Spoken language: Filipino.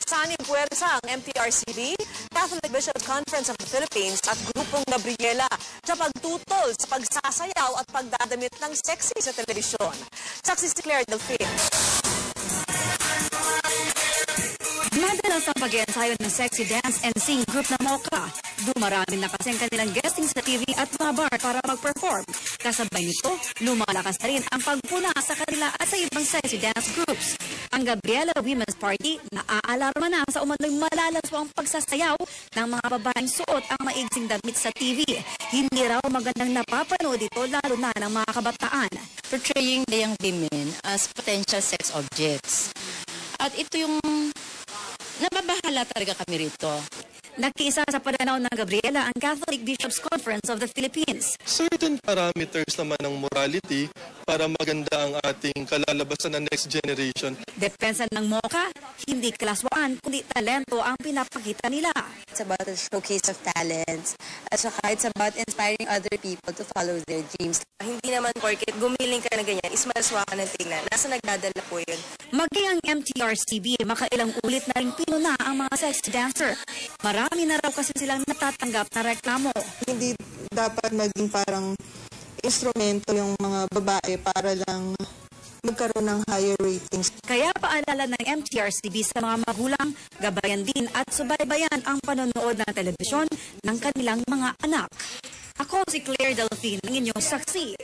Sanib puwersa ang MTRCB, Catholic Bishops Conference of the Philippines at Grupong Gabriela sa pagtutol sa pagsasayaw at pagdadamit ng sexy sa telebisyon. Saksi si Claire Delfin. Madalas ang pag-ensayo ng sexy dance and sing group na Mocha. Dumarami na kasi ang kanilang guesting sa TV at mga bar para mag-perform. Kasabay nito, lumalakas na rin ang pagpuna sa kanila at sa ibang sexy dance groups. Ang Gabriela Women's Party naaalarma na sa umano'y malalaswang pagsasayaw ng mga babaeng suot ang maigsing damit sa TV. Hindi raw magandang napapanood ito lalo na ng mga kabataan. Portraying the young women as potential sex objects. At ito yung nababahala talaga kami rito. Nakiisa sa pananaw ng Gabriela ang Catholic Bishops Conference of the Philippines. Certain parameters naman ng morality para maganda ang ating kalalabasan ng next generation. Depensa ng Mocha, hindi klaswaan kundi talento ang pinapakita nila. It's about a showcase of talents. At saka it's about inspiring other people to follow their dreams. Hindi naman porket gumiling ka na ganyan, ismalswa ka ng tingnan. Nasa nagdadala po yun. Maging ang MTRCB, makailang ulit na rin pinuna ang mga sexy dancer. Marami na raw kasi silang natatanggap na reklamo. Hindi dapat maging parang instrumento yung mga babae para lang magkaroon ng higher ratings. Kaya paalala ng MTRCB sa mga magulang, gabayan din at subaybayan ang panonood ng telebisyon ng kanilang mga anak. Ako si Claire Delfin, ang inyong saksi.